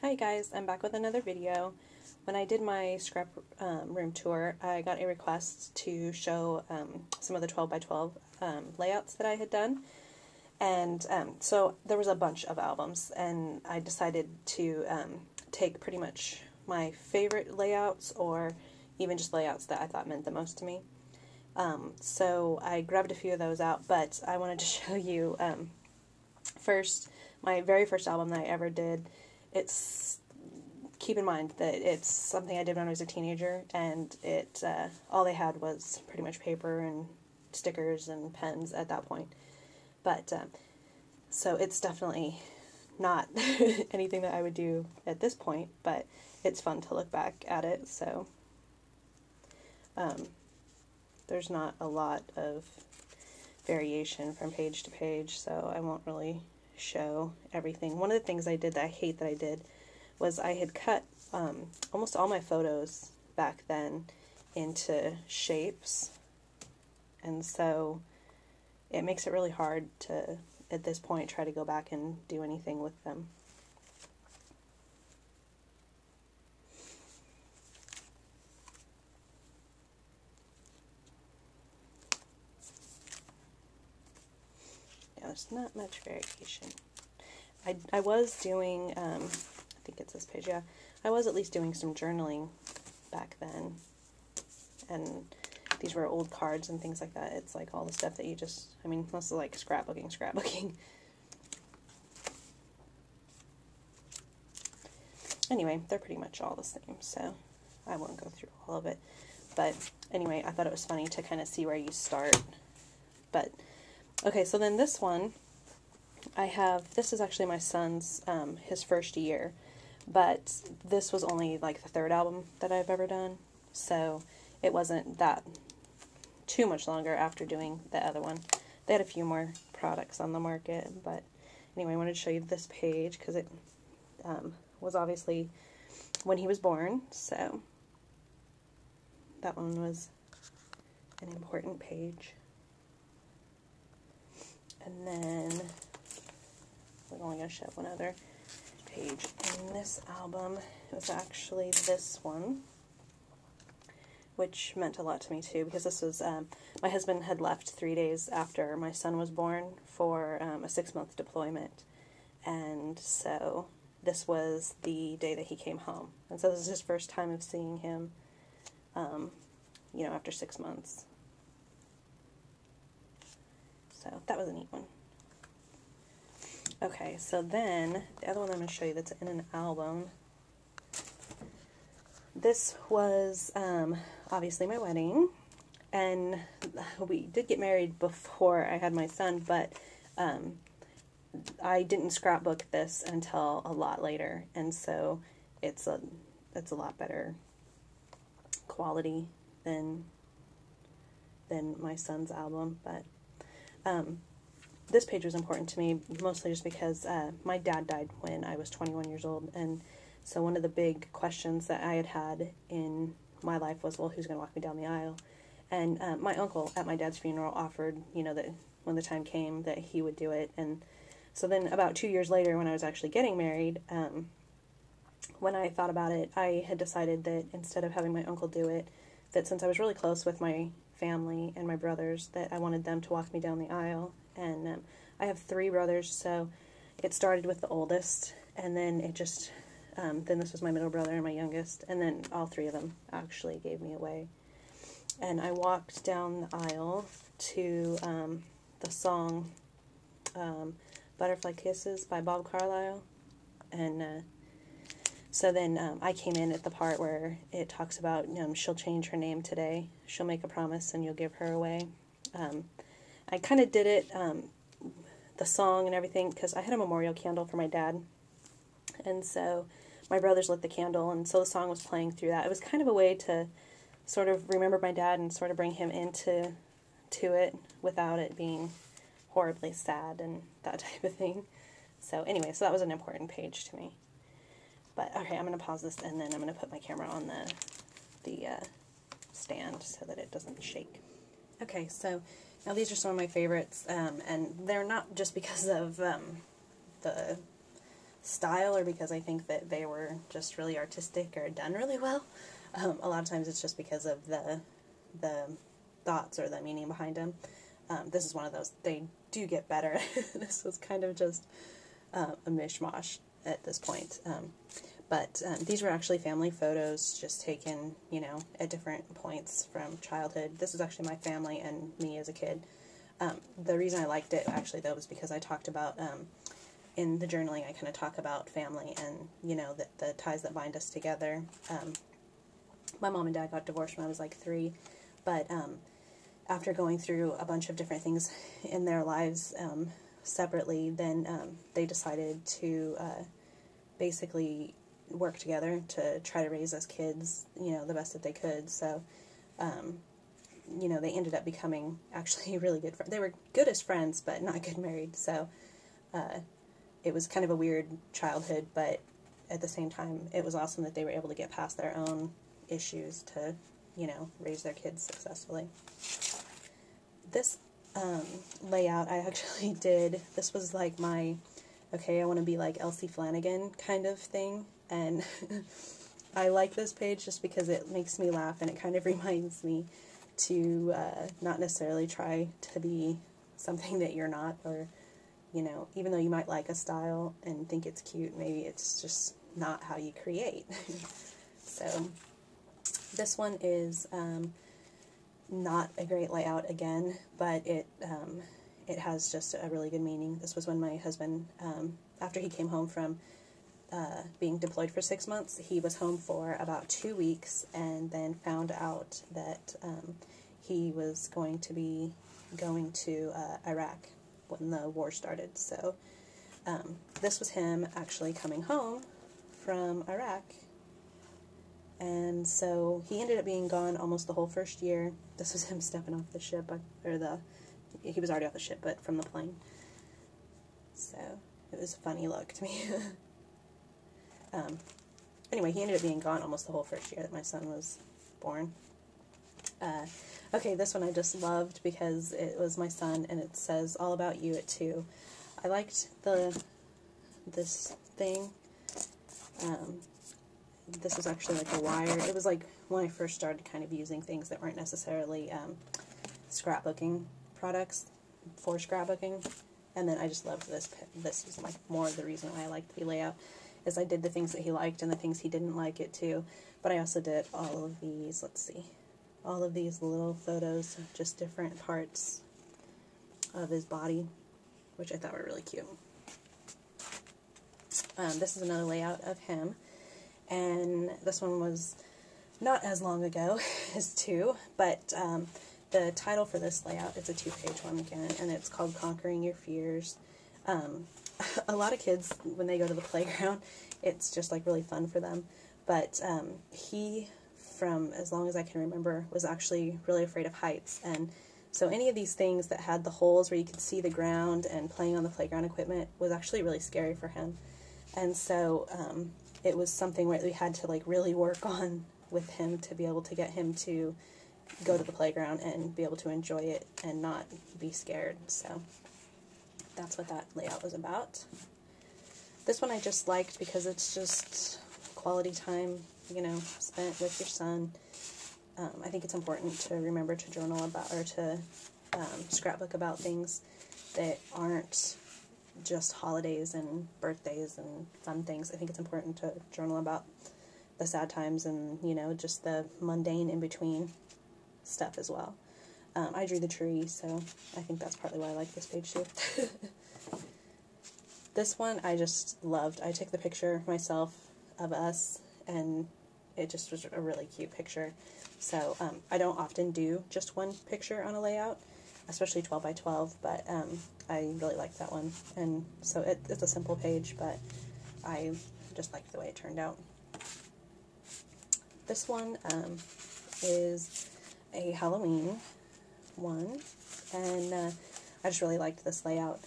Hi guys, I'm back with another video. When I did my scrap room tour, I got a request to show some of the 12 by 12 layouts that I had done. And so there was a bunch of albums, and I decided to take pretty much my favorite layouts, or even just layouts that I thought meant the most to me. So I grabbed a few of those out, but I wanted to show you first, my very first album that I ever did. Keep in mind that it's something I did when I was a teenager, and all they had was pretty much paper and stickers and pens at that point. But, so it's definitely not anything that I would do at this point, but it's fun to look back at it, so there's not a lot of variation from page to page, so I won't really show everything. One of the things I did that I hate that I did was I had cut almost all my photos back then into shapes, and so it makes it really hard to, at this point, try to go back and do anything with them. Yeah, there's not much variation. I was doing, I think it's this page, yeah, I was at least doing some journaling back then, and these were old cards and things like that. It's like all the stuff that you just, I mean, mostly like scrapbooking. Anyway, they're pretty much all the same, so I won't go through all of it. But anyway, I thought it was funny to kind of see where you start. But, okay, so then this one, this is actually my son's, his first year, but this was only like the third album that I've ever done, so it wasn't that too much longer after doing the other one. They had a few more products on the market, but anyway, I wanted to show you this page because it was obviously when he was born, so that one was an important page. And then we're only going to show one other page in this album. It was actually this one, which meant a lot to me too, because this was, my husband had left 3 days after my son was born for a 6-month deployment, and so this was the day that he came home, and so this is his first time of seeing him, you know, after 6 months. So that was a neat one. Okay, so then the other one I'm going to show you that's in an album. This was obviously my wedding, and we did get married before I had my son, but I didn't scrapbook this until a lot later, and so it's a lot better quality than my son's album. But this page was important to me, mostly just because my dad died when I was 21 years old, and so one of the big questions that I had in my life was, well, who's going to walk me down the aisle? And my uncle at my dad's funeral offered, you know, that when the time came that he would do it. And so then about 2 years later, when I was actually getting married, when I thought about it, I had decided that instead of having my uncle do it, that since I was really close with my family and my brothers, that I wanted them to walk me down the aisle. And I have 3 brothers, so it started with the oldest, and then it just, then this was my middle brother and my youngest, and then all 3 of them actually gave me away. And I walked down the aisle to the song Butterfly Kisses by Bob Carlyle, and so then I came in at the part where it talks about she'll change her name today, she'll make a promise and you'll give her away. I kind of did it, the song and everything, because I had a memorial candle for my dad, and so my brothers lit the candle, and so the song was playing through that. It was kind of a way to sort of remember my dad and sort of bring him into it without it being horribly sad and that type of thing. So anyway, so that was an important page to me. But okay, I'm going to pause this, and then I'm going to put my camera on the stand so that it doesn't shake. Okay, so now these are some of my favorites, and they're not just because of the style or because I think that they were just really artistic or done really well. A lot of times it's just because of the thoughts or the meaning behind them. This is one of those. They do get better. This was kind of just a mishmash at this point. But these were actually family photos just taken, you know, at different points from childhood. This is actually my family and me as a kid. The reason I liked it, actually, though, was because I talked about, in the journaling, I kind of talk about family and, you know, the ties that bind us together. My mom and dad got divorced when I was like 3, but after going through a bunch of different things in their lives separately, then they decided to basically work together to try to raise us kids, you know, the best that they could. So, you know, they ended up becoming actually really good friends. They were good as friends, but not good married. So, it was kind of a weird childhood, but at the same time, it was awesome that they were able to get past their own issues to, you know, raise their kids successfully. This layout I actually did, this was like my, okay, I want to be like Elsie Flanagan kind of thing, and I like this page just because it makes me laugh and it kind of reminds me to not necessarily try to be something that you're not, or, you know, even though you might like a style and think it's cute, maybe it's just not how you create. So this one is not a great layout again, but it has just a really good meaning. This was when my husband, after he came home from being deployed for 6 months, he was home for about 2 weeks and then found out that he was going to be going to Iraq when the war started. So this was him actually coming home from Iraq, and so he ended up being gone almost the whole first year. This was him stepping off the ship, he was already off the ship, but from the plane. So it was a funny look to me. Anyway, he ended up being gone almost the whole first year that my son was born. Okay, this one I just loved because it was my son, and it says all about you at 2. I liked this thing. This was actually like a wire. It was like when I first started kind of using things that weren't necessarily scrapbooking products for scrapbooking, and then I just loved this. This is like more of the reason why I liked the layout, is I did the things that he liked and the things he didn't like it too. But I also did all of these, let's see, all of these little photos of just different parts of his body, which I thought were really cute. This is another layout of him, and this one was not as long ago as 2, but the title for this layout, it's a 2-page one again, and it's called Conquering Your Fears. A lot of kids, when they go to the playground, it's just like really fun for them, but he, from as long as I can remember, was actually really afraid of heights, and so any of these things that had the holes where you could see the ground and playing on the playground equipment was actually really scary for him. And so it was something where we had to like really work on with him to be able to get him to go to the playground and be able to enjoy it and not be scared. So that's what that layout was about. This one I just liked because it's just quality time, you know, spent with your son. I think it's important to remember to journal about, or to scrapbook about things that aren't just holidays and birthdays and fun things. I think it's important to journal about the sad times and, you know, just the mundane in-between stuff as well. I drew the tree, so I think that's partly why I like this page too. This one I just loved. I took the picture myself of us, and it just was a really cute picture. So I don't often do just one picture on a layout, especially 12 by 12, but I really liked that one. And so it's a simple page, but I just liked the way it turned out. This one is a Halloween one, and I just really liked this layout.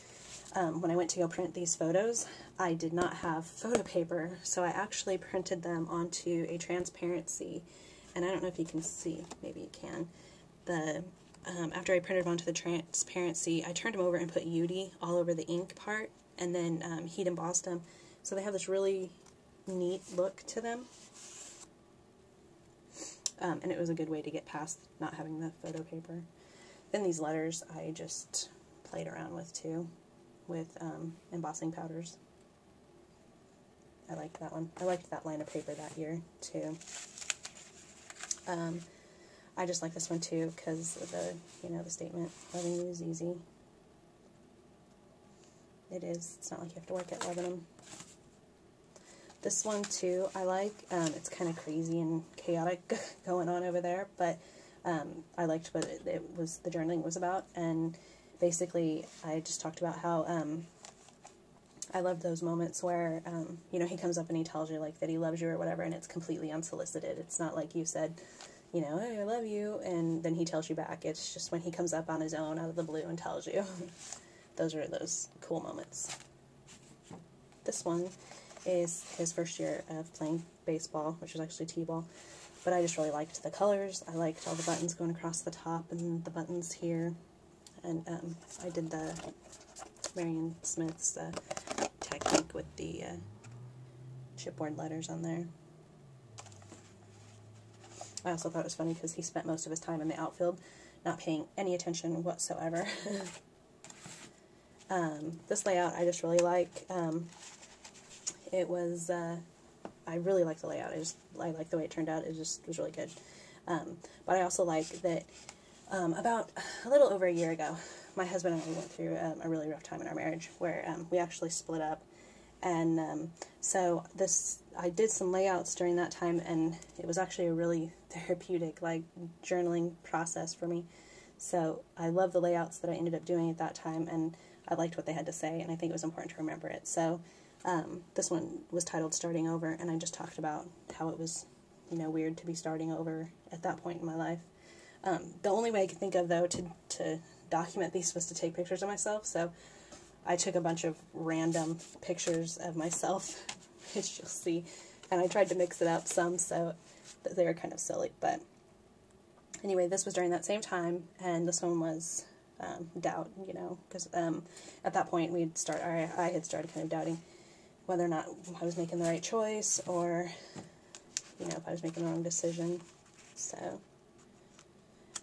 When I went to go print these photos, I did not have photo paper, so I actually printed them onto a transparency, and I don't know if you can see, maybe you can. After I printed them onto the transparency, I turned them over and put UD all over the ink part, and then heat embossed them. So they have this really neat look to them. And it was a good way to get past not having the photo paper. Then these letters I just played around with too, with embossing powders. I liked that one. I liked that line of paper that year too. I just like this one too because of the, the statement, loving you is easy. It is. It's not like you have to work at loving them. This one too I like. It's kind of crazy and chaotic going on over there, but I liked what the journaling was about, and basically I just talked about how I love those moments where he comes up and he tells you like that he loves you or whatever, and it's completely unsolicited. It's not like you said, hey, I love you, and then he tells you back. It's just when he comes up on his own out of the blue and tells you. Those are those cool moments. This one is his first year of playing baseball, which was actually t-ball, but I just really liked the colors. I liked all the buttons going across the top and the buttons here, and I did the Marion Smith's technique with the chipboard letters on there. I also thought it was funny because he spent most of his time in the outfield not paying any attention whatsoever. This layout I just really like. It was, I really like the layout. I like the way it turned out. It just was really good. But I also like that about a little over a year ago, my husband and I went through a really rough time in our marriage where we actually split up. And so I did some layouts during that time, and it was actually a really therapeutic, like, journaling process for me. So I love the layouts that I ended up doing at that time, and I liked what they had to say, and I think it was important to remember it. So this one was titled Starting Over, and I just talked about how it was, weird to be starting over at that point in my life. The only way I could think of, though, to document these was to take pictures of myself, so I took a bunch of random pictures of myself, which you'll see, and I tried to mix it up some, so they were kind of silly, but anyway, this was during that same time, and this one was doubt, because at that point I had started kind of doubting whether or not I was making the right choice, or, if I was making the wrong decision, so,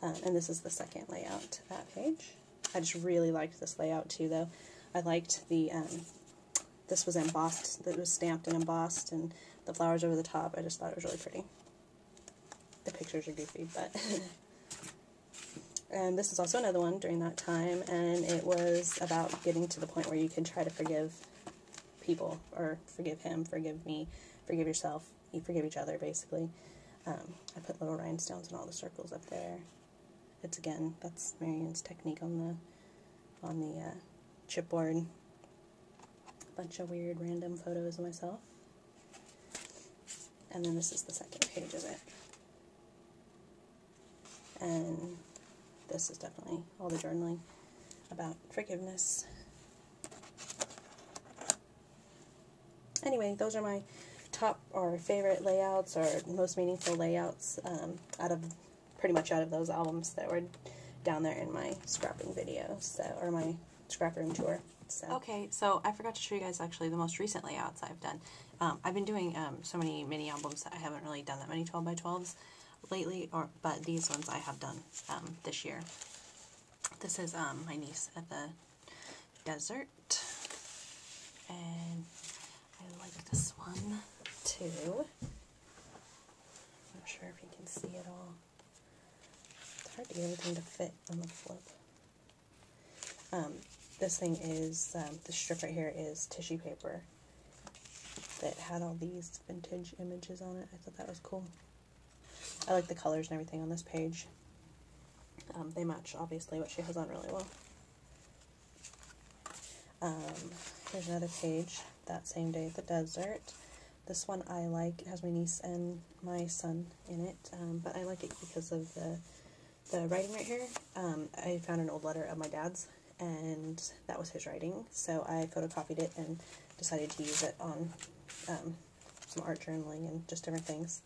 and this is the second layout page. I just really liked this layout too, though. I liked this was embossed, that was stamped and embossed, and the flowers over the top. I just thought it was really pretty. The pictures are goofy, but and this is also another one during that time, and it was about getting to the point where you can try to forgive people, or forgive him, forgive me, forgive yourself, you forgive each other, basically. I put little rhinestones in all the circles up there. It's, again, that's Marion's technique on the chipboard. A bunch of weird random photos of myself. And then this is the second page of it. And this is definitely all the journaling about forgiveness. Anyway, those are my top or favorite layouts, or most meaningful layouts pretty much out of those albums that were down there in my scrapping video, or my scrap room tour. So. Okay, so I forgot to show you guys actually the most recent layouts I've done. I've been doing so many mini albums that I haven't really done that many 12x12s lately, but these ones I have done this year. This is my niece at the desert, and I like this one too. I'm not sure if you can see it all. It's hard to get everything to fit on the flip. This thing is, this strip right here is tissue paper that had all these vintage images on it. I thought that was cool. I like the colors and everything on this page. They match, obviously, what she has on really well. Here's another page, that same day at the desert. This one I like. It has my niece and my son in it, but I like it because of the writing right here. I found an old letter of my dad's, and that was his writing, so I photocopied it and decided to use it on some art journaling and just different things.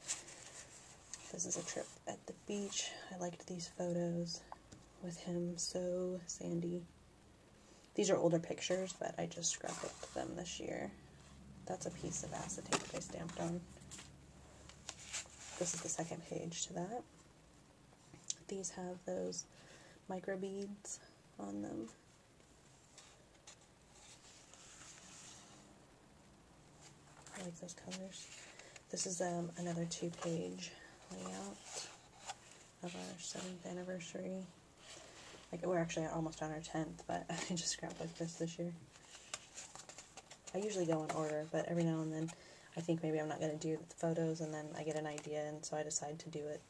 This is a trip at the beach. I liked these photos with him, so sandy. These are older pictures, but I just scrapbooked them this year. that's a piece of acetate that I stamped on. This is the second page to that. These have those micro beads on them. I like those colors. This is another 2-page layout of our 7th anniversary. Like, we're actually almost on our 10th, but I just scrapbooked this year. I usually go in order, but every now and then I think maybe I'm not going to do the photos, and then I get an idea, and so I decide to do it,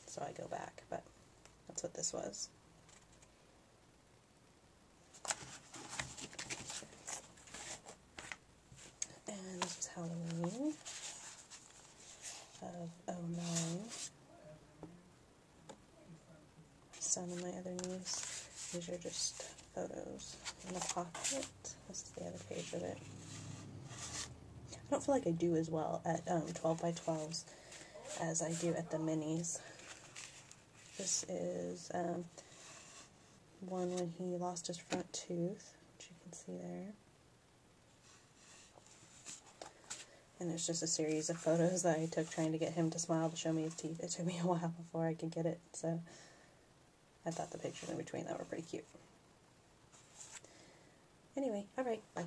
so I go back, but that's what this was. And this was Halloween of 09. Son and my other niece. These are just photos in the pocket. This is the other page of it. I don't feel like I do as well at 12 by 12s as I do at the minis. This is one when he lost his front tooth, which you can see there. And it's just a series of photos that I took trying to get him to smile to show me his teeth. It took me a while before I could get it, so I thought the pictures in between that were pretty cute. Anyway, alright, bye.